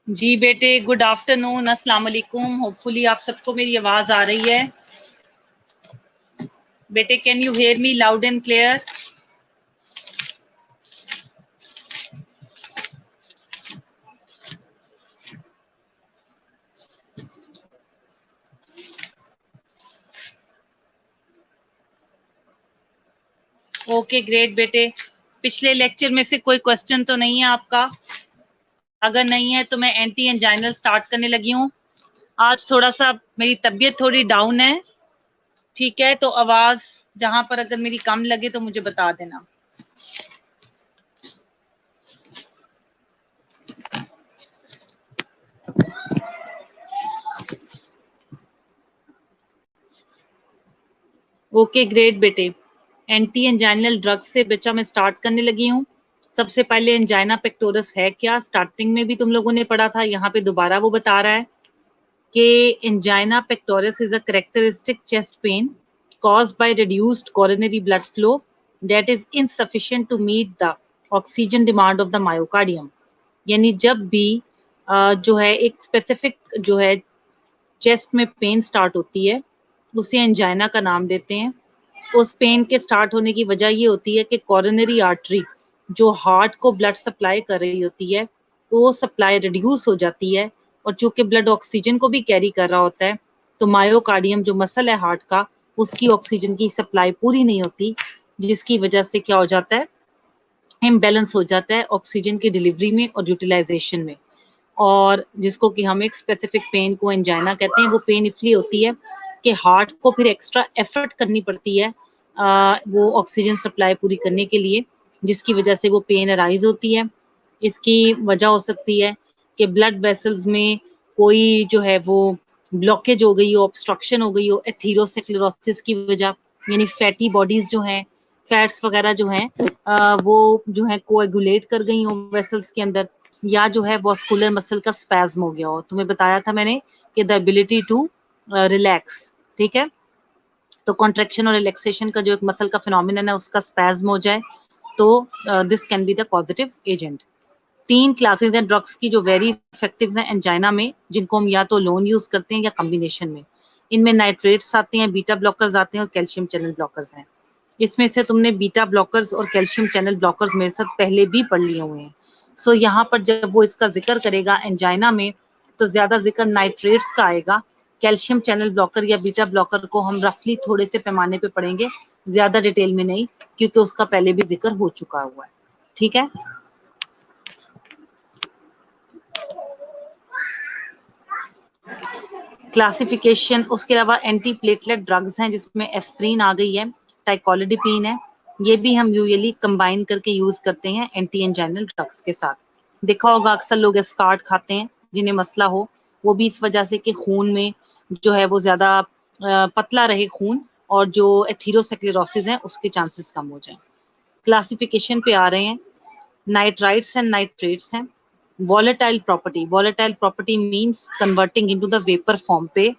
जी बेटे, good afternoon, अस्सलाम वालेकुम। होपफुली आप सबको मेरी आवाज आ रही है। बेटे, can you hear me loud and clear? Okay great बेटे। पिछले लेक्चर में से कोई क्वेश्चन तो नहीं है आपका? अगर नहीं है तो मैं एंटी एंजाइनल स्टार्ट करने लगी हूँ। आज थोड़ा सा मेरी तबीयत थोड़ी डाउन है, ठीक है? तो आवाज जहां पर अगर मेरी कम लगे तो मुझे बता देना। ओके ग्रेट बेटे। एंटी एंजाइनल ड्रग्स से बच्चा मैं स्टार्ट करने लगी हूँ। सबसे पहले एंजाइना पेक्टोरस है क्या? स्टार्टिंग में भी तुम लोगों ने पढ़ा था, यहाँ पे दोबारा वो बता रहा है कि angina pectoris is a characteristic chest pain caused by reduced coronary blood flow that is insufficient to meet the oxygen demand of the myocardium। यानी जब भी जो है एक स्पेसिफिक जो है चेस्ट में पेन स्टार्ट होती है, उसे एंजाइना का नाम देते हैं। उस पेन के स्टार्ट होने की वजह ये होती है कि कॉरोनरी आर्टरी जो हार्ट को ब्लड सप्लाई कर रही होती है, तो वो सप्लाई रिड्यूस हो जाती है, और चूंकि ब्लड ऑक्सीजन को भी कैरी कर रहा होता है, तो मायोकार्डियम जो मसल है हार्ट का, उसकी ऑक्सीजन की सप्लाई पूरी नहीं होती, जिसकी वजह से क्या हो जाता है, इम्बैलेंस हो जाता है ऑक्सीजन की डिलीवरी में और यूटिलाइजेशन में। और जिसको कि हम एक स्पेसिफिक पेन को एंजाइना कहते हैं। वो पेन इसलिए होती है कि हार्ट को फिर एक्स्ट्रा एफर्ट करनी पड़ती है वो ऑक्सीजन सप्लाई पूरी करने के लिए, जिसकी वजह से वो पेन अराइज होती है। इसकी वजह हो सकती है कि ब्लड वेसल्स में कोई जो है वो ब्लॉकेज हो गई हो, ऑब्स्ट्रक्शन हो गई हो, एथीरोस्क्लेरोसिस की वजह, यानी फैटी बॉडीज जो हैं, फैट्स वगैरह जो हैं वो जो है कोएगुलेट कर गई हो वेसल्स के अंदर, या जो है वॉस्कुलर मसल का स्पैज्म हो गया हो। तुम्हें बताया था मैंने कि द एबिलिटी टू रिलैक्स, ठीक है? तो कॉन्ट्रैक्शन और रिलैक्सेशन का जो एक मसल का फिनोमिनन है, उसका स्पैज्म हो जाए, तो this can be the positive agent. 3 classes हैं ड्रग्स की जो वेरी इफेक्टिव हैं एंजाइना में, जिनको हम या तो लोन यूज करते हैं या कॉम्बिनेशन में। इनमें नाइट्रेट्स आते हैं, बीटा ब्लॉकर्स आते हैं और कैल्शियम चैनल ब्लॉकर्स हैं। इसमें से तुमने बीटा ब्लॉकर्स और कैल्शियम चैनल ब्लॉकर्स मेरे साथ पहले भी पढ़ लिए हुए हैं। सो यहाँ पर जब वो इसका जिक्र करेगा एंजाइना में, तो ज्यादा जिक्र नाइट्रेट्स का आएगा। कैल्शियम चैनल ब्लॉकर या बीटा ब्लॉकर को हम रफली थोड़े से पैमाने पे पढ़ेंगे, ज्यादा डिटेल में नहीं, क्योंकि उसका पहले भी जिक्र हो चुका हुआ है, ठीक है? क्लासिफिकेशन, उसके अलावा एंटी प्लेटलेट ड्रग्स हैं जिसमें एस्प्रिन आ गई है, टाइकोलिडोपैन है। ये भी हम यूजुअली कंबाइन करके यूज करते हैं एंटी एंजाइनल ड्रग्स के साथ। देखा होगा अक्सर लोग एस्कार्ट खाते हैं जिन्हें मसला हो, वो भी इस वजह से कि खून में जो है वो ज्यादा पतला रहे खून, और जो एथीरोस्क्लेरोसिस है उसके चांसेस कम हो जाए। क्लासिफिकेशन पे आ रहे हैं। नाइट्राइट्स एंड नाइट्रेट्स हैं। Volatile property means converting into the vapour form पे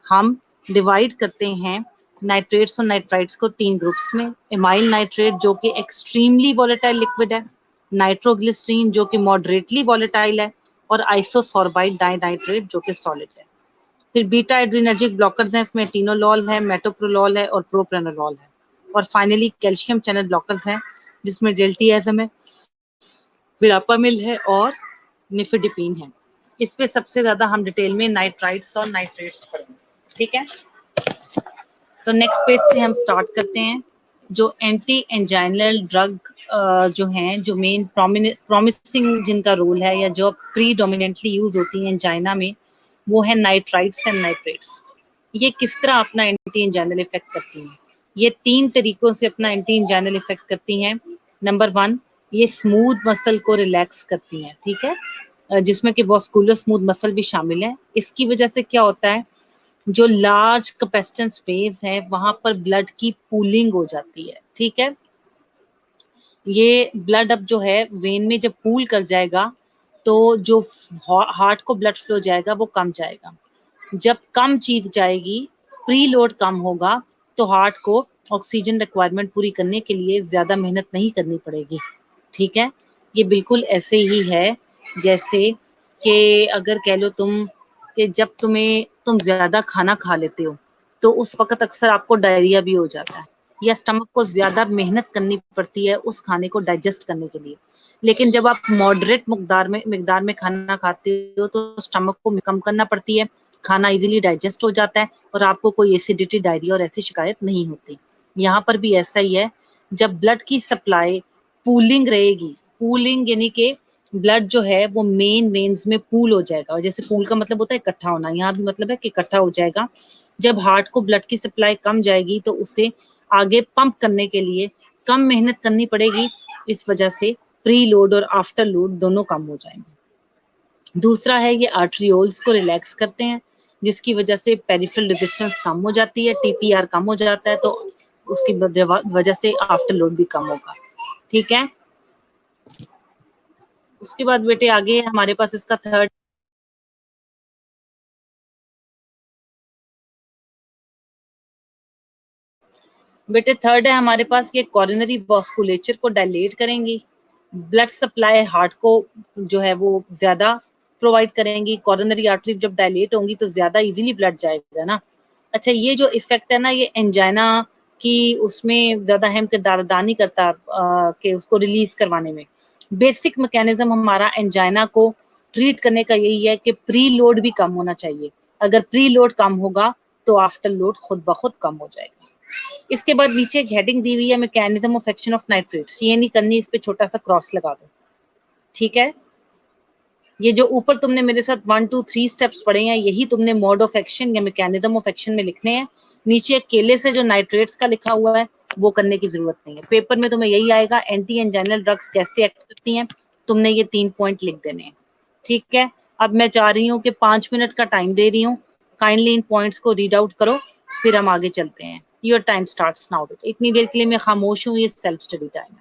हम डिवाइड करते हैं नाइट्रेट्स और नाइट्राइट्स को 3 ग्रुप्स में। इमाइल नाइट्रेट जो कि एक्सट्रीमली वॉलेटाइल लिक्विड है, नाइट्रोग्लिसरीन जो कि मॉडरेटली वॉलेटाइल है, और आइसोसॉर्बाइड डाइनाइट्रेट जो कि सॉलिड है। फिर बीटा एड्रीनर्जिक ब्लॉकर्स हैं, इसमें टिनोलॉल है, मेटोप्रोलॉल है और प्रोप्रेनोलॉल है। और फाइनली कैल्शियम चैनल ब्लॉकर्स हैं जिसमें डेल्टियाजम है, विरापामिल है और निफिडिपिन है। इस पे सबसे ज्यादा हम डिटेल में नाइट्राइट्स और नाइट्रेट्स पढ़ेंगे, ठीक है? तो नेक्स्ट पेज से हम स्टार्ट करते हैं। जो एंटी एंजाइनल ड्रग जो हैं, जो मेन प्रॉमिसिंग जिनका रोल है या जो प्रीडोमिनेंटली यूज होती है एंजाइना में, वो है नाइट्राइट्स एंड नाइट्रेट्स। ये किस तरह अपना एंटी एंजाइनल इफेक्ट करती हैं? ये 3 तरीकों से अपना एंटी एंजाइनल इफेक्ट करती हैं। नंबर 1, ये स्मूथ मसल को रिलैक्स करती हैं, ठीक है? जिसमें कि वॉस्कुलर स्मूथ मसल भी शामिल है। इसकी वजह से क्या होता है, जो लार्ज कैपेसिटेंस वेव्स हैं वहां पर ब्लड की पूलिंग हो जाती है, ठीक है? ये ब्लड अब जो है वेन में जब पूल कर जाएगा, तो जो हार्ट को ब्लड फ्लो जाएगा वो कम जाएगा। जब कम चीज जाएगी, प्री लोड कम होगा, तो हार्ट को ऑक्सीजन रिक्वायरमेंट पूरी करने के लिए ज्यादा मेहनत नहीं करनी पड़ेगी, ठीक है? ये बिल्कुल ऐसे ही है जैसे कि अगर कह लो तुम कि जब तुम ज्यादा खाना खा लेते हो तो उस वक्त अक्सर आपको डायरिया भी हो जाता है, या स्टमक को ज्यादा मेहनत करनी पड़ती है उस खाने को डाइजेस्ट करने के लिए। लेकिन जब आप मॉडरेट मिकदार में खाना खाते हो तो स्टमक को कम करना पड़ती है, खाना इजीली डाइजेस्ट हो जाता है और आपको कोई एसिडिटी, डायरिया और ऐसी शिकायत नहीं होती। यहाँ पर भी ऐसा ही है, जब ब्लड की सप्लाई पूलिंग रहेगी, पूलिंग यानी कि ब्लड जो है वो मेन वेन्स में पूल हो जाएगा, और जैसे पूल का मतलब होता है इकट्ठा होना, यहाँ भी मतलब है कि इकट्ठा हो जाएगा। जब हार्ट को ब्लड की सप्लाई कम जाएगी तो उसे आगे पंप करने के लिए कम मेहनत करनी पड़ेगी, इस वजह से प्री लोड और आफ्टर लोड दोनों कम हो जाएंगे। दूसरा है ये आर्टरियोल्स को रिलैक्स करते हैं, जिसकी वजह से पेरिफेरल रेजिस्टेंस कम हो जाती है, टीपीआर कम हो जाता है, तो उसकी वजह से आफ्टर लोड भी कम होगा। ठीक है, उसके बाद बेटे आगे हमारे पास इसका थर्ड, बेटे थर्ड है हमारे पास ये कॉरोनरी वास्कुलेचर को डायलेट करेंगी, ब्लड सप्लाई हार्ट को जो है वो ज्यादा प्रोवाइड करेंगी। कॉरोनरी आर्टरी जब डायलेट होंगी तो ज्यादा इजीली ब्लड जाएगा ना। अच्छा, ये जो इफेक्ट है ना, ये एंजाइना की उसमें ज्यादा अहम किरदार अदा नहीं करता कि उसको रिलीज करवाने में। बेसिक मैकेनिज्म हमारा एंजाइना को ट्रीट करने का यही है कि प्री लोड भी कम होना चाहिए। अगर प्री लोड कम होगा तो आफ्टर लोड खुद ब खुद कम हो जाएगा। इसके बाद नीचे एक हेडिंग दी हुई है, mechanism of action of nitrates, ये नहीं करनी, इस पे छोटा सा क्रॉस लगा दो। ठीक है, ये जो ऊपर तुमने मेरे साथ 1 2 3 स्टेप्स पढ़े हैं, यही तुमने मोड ऑफ एक्शन या मैकेनिज्म ऑफ एक्शन में लिखने हैं। नीचे अकेले से जो नाइट्रेट्स का लिखा हुआ है वो करने की जरूरत नहीं है, पेपर में तुम्हें यही आएगा, एंटी एंजाइनल ड्रग्स कैसे एक्ट करती हैं, तुमने ये 3 पॉइंट लिख देने हैं। ठीक है, अब मैं चाह रही हूँ कि 5 मिनट का टाइम दे रही हूँ, काइंडली इन पॉइंट्स को रीड आउट करो, फिर हम आगे चलते हैं। Your time starts now. इतनी देर के लिए मैं खामोश हूँ, ये सेल्फ स्टडी टाइम है।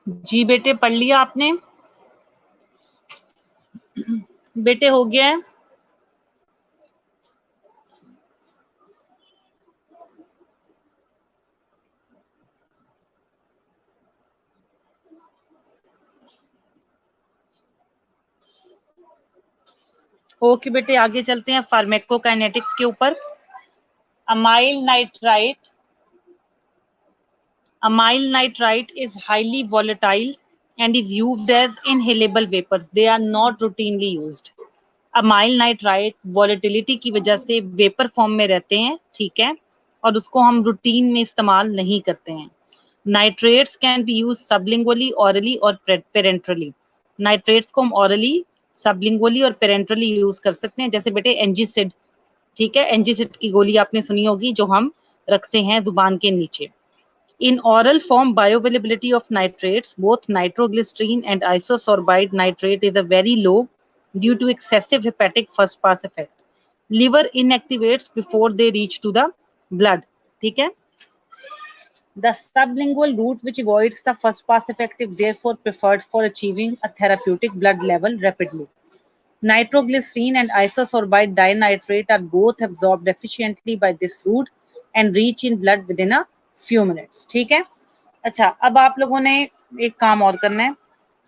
जी बेटे पढ़ लिया आपने? बेटे हो गया है? ओके बेटे आगे चलते हैं फार्मेकोकाइनेटिक्स के ऊपर। Amyl nitrite Amyl nitrite is highly volatile and is used as inhalable vapors. They are not routinely used. Amyl nitrite volatility की वजह से वेपर फॉर्म में रहते हैं, ठीक है, और उसको हम रूटीन में इस्तेमाल नहीं करते हैं। Nitrates can be use sublingually, hourly और पेरेंट्रली। नाइट्रेट्स को हम ऑरली, सबलिंगुअली और पेरेंट्रली यूज कर सकते हैं, जैसे बेटे एंजिसिड, ठीक है, एंजिसिड की गोली आपने सुनी होगी जो हम रखते हैं जुबान के नीचे। In oral form, bioavailability of nitrates, both nitroglycerine and isosorbide nitrate, is a very low due to excessive hepatic first pass effect. Liver inactivates before they reach to the blood. ठीक है? The sublingual route, which avoids the first pass effect, is therefore preferred for achieving a therapeutic blood level rapidly. Nitroglycerine and isosorbide dinitrate are both absorbed efficiently by this route and reach in blood within a few minutes. ठीक है? अच्छा, अब आप लोगों ने एक काम और करना है,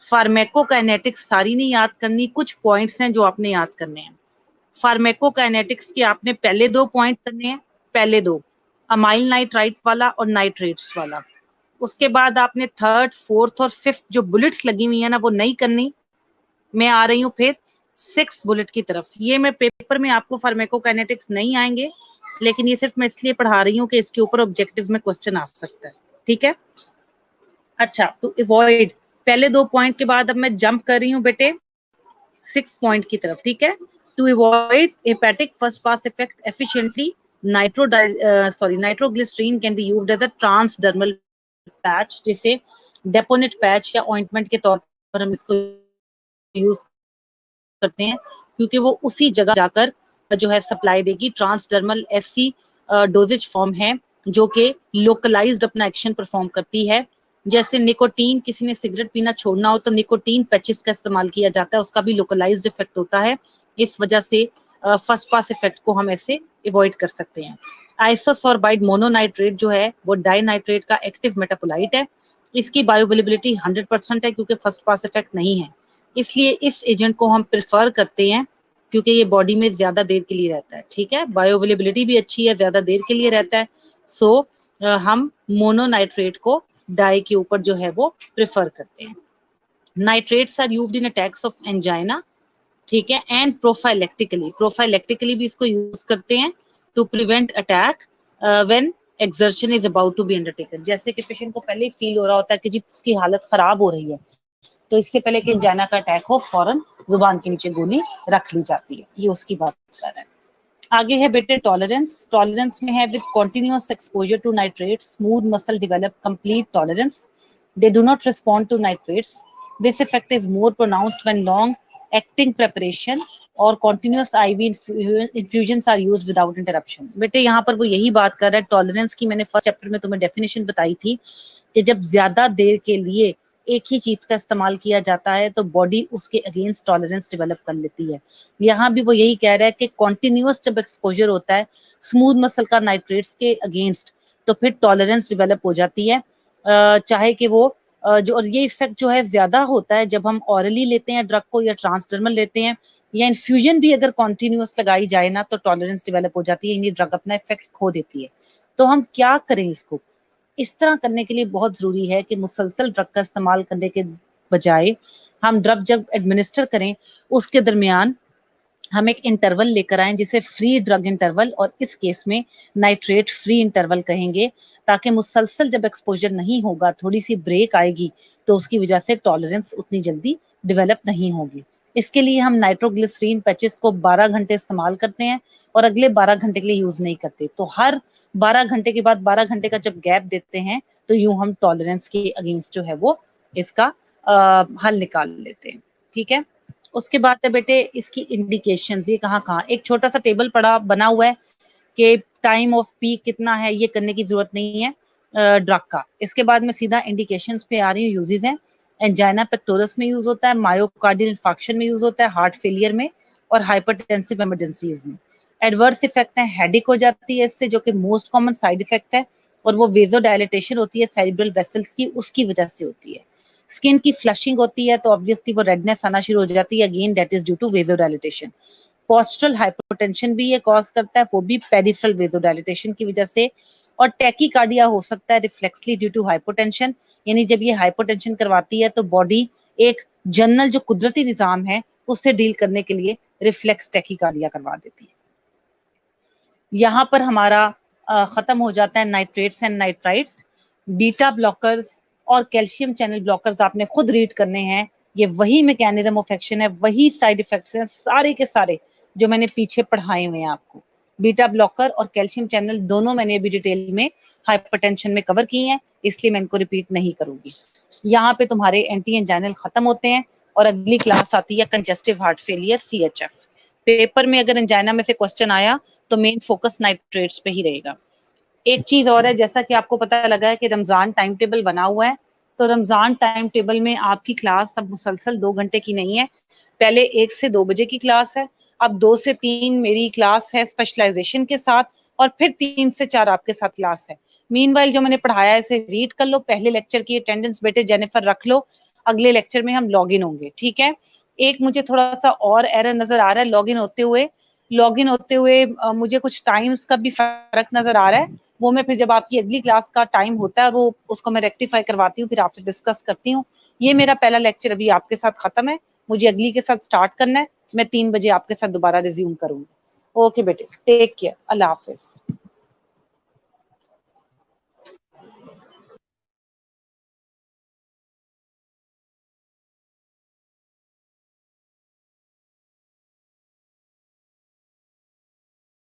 फार्मेकोकाइनेटिक्स सारी नहीं याद करनी, कुछ पॉइंट्स हैं जो आपने याद करने हैं। फार्मेकोकाइनेटिक्स के आपने पहले 2 पॉइंट करने हैं, पहले 2, अमाइल नाइट्राइट वाला और नाइट्रेट्स वाला। उसके बाद आपने 3rd, 4th और 5th जो बुलेट्स लगी हुई है ना वो नहीं करनी। मैं आ रही हूँ फिर 6th बुलेट की तरफ। ये मैं पेपर में आपको फार्मेकोकाइनेटिक्स नहीं आएंगे, लेकिन ये सिर्फ मैं इसलिए पढ़ा रही हूँ कि इसके ऊपर ऑब्जेक्टिव में क्वेश्चन आ सकता है, ठीक है। अच्छा, टू अवॉइड, पहले 2 पॉइंट के बाद अब मैं जंप कर रही हूँ बेटे 6 पॉइंट की तरफ, ठीक है। To avoid hepatic first pass effect efficiently, nitroglycerin can be used as a transdermal patch, जिसे डेपोनेट पैच या ऑइंटमेंट के तौर पर हम इसको यूज करते हैं, क्योंकि वो उसी जगह जाकर जो है सप्लाई देगी। ट्रांसडर्मल ऐसी डोजेज फॉर्म है जो कि लोकलाइज्ड अपना एक्शन परफॉर्म करती है। जैसे निकोटीन, किसी ने सिगरेट पीना छोड़ना हो तो निकोटीन पैचेस का इस्तेमाल किया जाता है, उसका भी लोकलाइज्ड इफेक्ट होता है। इस वजह से फर्स्ट पास इफेक्ट को हम ऐसे अवॉइड कर सकते हैं। आइसोसोर्बाइड मोनोनाइट्रेट जो है वो डाइनाइट्रेट का एक्टिव मेटापोलाइट है। इसकी बायोअवेलेबिलिटी 100% है क्योंकि फर्स्ट पास इफेक्ट नहीं है, इसलिए इस एजेंट को हम प्रेफर करते हैं क्योंकि ये बॉडी में ज्यादा देर के लिए रहता है, ठीक है। बायोअवेलेबिलिटी भी अच्छी है, ज्यादा देर के लिए रहता है, सो हम मोनोनाइट्रेट को डाई के ऊपर जो है वो प्रेफर करते हैं। Nitrates are used in attacks of angina, ठीक है, एंड प्रोफाइलेक्टिकली भी इसको यूज करते हैं to prevent attack when exertion is about to be undertaken. जैसे कि पेशेंट को पहले ही फील हो रहा होता है कि जी उसकी हालत खराब हो रही है, तो इससे पहले कि एंजाइना का अटैक हो फौरन जुबान के नीचे गोली रख ली जाती है। ये उसकी बात कर रहे हैं। आगे है बेटे टॉलरेंस। टॉलरेंस में है with continuous exposure to nitrates smooth muscle develop complete tolerance, they do not respond to nitrates, this effect is more pronounced when long acting preparation or continuous IV infusions are used without interruption. बेटे यहाँ पर वो यही बात कर रहा है, tolerance की मैंने फर्स्ट चैप्टर में तुम्हें डेफिनेशन बताई थी कि जब ज्यादा देर के लिए एक ही चीज का इस्तेमाल किया जाता है तो बॉडी उसके अगेंस्ट टॉलरेंस डेवलप कर लेती है। यहाँ भी वो यही कह रहा है कि कॉन्टिन्यूअस जब एक्सपोजर होता है स्मूथ मसल का नाइट्रेट्स के अगेंस्ट तो फिर टॉलरेंस डेवलप हो जाती है, चाहे कि वो जो, और ये इफेक्ट जो है ज्यादा होता है जब हम ऑरली लेते हैं ड्रग को या ट्रांसडर्मल लेते हैं, या इन्फ्यूजन भी अगर कॉन्टिन्यूअस लगाई जाए ना तो टॉलरेंस डेवलप हो जाती है, यानी ड्रग अपना इफेक्ट खो देती है। तो हम क्या करें इसको? इस तरह करने के लिए बहुत जरूरी है कि मुसलसल ड्रग का इस्तेमाल करने के बजाय हम ड्रग जब एडमिनिस्टर करें उसके दरमियान हम एक इंटरवल लेकर आए जिसे फ्री ड्रग इंटरवल, और इस केस में नाइट्रेट फ्री इंटरवल कहेंगे, ताकि मुसलसल जब एक्सपोजर नहीं होगा थोड़ी सी ब्रेक आएगी तो उसकी वजह से टॉलरेंस उतनी जल्दी डेवलप नहीं होगी। इसके लिए हम नाइट्रोग्लिसरीन पैचेस को 12 घंटे इस्तेमाल करते हैं और अगले 12 घंटे के लिए यूज नहीं करते। तो हर 12 घंटे के बाद 12 घंटे का जब गैप देते हैं तो यूं हम टॉलरेंस के अगेंस्ट जो है वो इसका हल निकाल लेते हैं, ठीक है। उसके बाद है बेटे इसकी इंडिकेशंस, ये कहाँ कहाँ, एक छोटा सा टेबल पड़ा बना हुआ है कि टाइम ऑफ पीक कितना है, ये करने की जरूरत नहीं है। ड्रग का। इसके बाद मैं सीधा इंडिकेशंस पे आ रही हूँ। यूजेस हैं, एंजाइना पेक्टोरस में यूज होता है, मायोकार्डियल इंफार्क्शन में यूज होता है, हार्ट फेलियर में और हाइपरटेंसिव इमरजेंसीज में। एडवर्स इफेक्ट है, हेडेक हो जाती है इससे, जो कि मोस्ट कॉमन साइड इफेक्ट है, और वो वेजोडायलिटेशन होती है सेरिब्रल वेसल्स की, उसकी वजह से होती है। स्किन की फ्लशिंग होती है तो ऑब्वियसली वो रेडनेस आना शुरू हो जाती है, again that is due to vasodilatation. Postural hypotension भी ये कॉज करता है, वो भी पेरिफेरल वेजोडायलिटेशन की वजह से। और टैकीकार्डिया हो सकता है रिफ्लेक्सली ड्यू टू हाइपोटेंशन, यानी जब ये हाइपोटेंशन करवाती है तो बॉडी एक जनरल जो कुदरती निजाम है उससे डील करने के लिए रिफ्लेक्स टैकीकार्डिया करवा देती है। यहाँ पर हमारा खत्म हो जाता है nitrates and nitrites. Beta blockers और कैल्शियम चैनल ब्लॉकर्स आपने खुद रीड करने हैं। ये वही मैकेनिज्म ऑफ एक्शन है, वही साइड इफेक्ट्स हैं सारे के सारे जो मैंने पीछे पढ़ाए हुए हैं आपको। बीटा ब्लॉकर और कैल्शियम चैनल दोनों मैंने अभी डिटेल में हाइपरटेंशन में कवर किए हैं, इसलिए मैं इनको रिपीट नहीं करूंगी। यहाँ पे तुम्हारे एंटी एंजाइनल खत्म होते हैं और अगली क्लास आती है congestive heart failure CHF। Paper में अगर एंजाइना में से क्वेश्चन आया तो मेन फोकस नाइट्रेट्स पे ही रहेगा। एक चीज और है, जैसा कि आपको पता लगा है कि रमजान टाइम टेबल बना हुआ है, तो रमजान टाइम टेबल में आपकी क्लास अब मुसलसल 2 घंटे की नहीं है। पहले 1 से 2 बजे की क्लास है, अब 2 से 3 मेरी क्लास है स्पेशलाइजेशन के साथ, और फिर 3 से 4 आपके साथ क्लास है। मीनवाइल जो मैंने पढ़ाया है इसे रीड कर लो, पहले लेक्चर की अटेंडेंस बेटे जेनिफर रख लो, अगले लेक्चर में हम लॉग इन होंगे, ठीक है। एक मुझे थोड़ा सा और एरर नजर आ रहा है लॉग इन होते हुए मुझे कुछ टाइम्स का भी फर्क नजर आ रहा है। वो मैं फिर जब आपकी अगली क्लास का टाइम होता है वो उसको मैं रेक्टिफाई करवाती हूँ, फिर आपसे डिस्कस करती हूँ। ये मेरा पहला लेक्चर अभी आपके साथ खत्म है, मुझे अगली के साथ स्टार्ट करना है। मैं 3 बजे आपके साथ दोबारा रिज्यूम करूंगी। ओके बेटे, टेक केयर, अल्लाह हाफिज।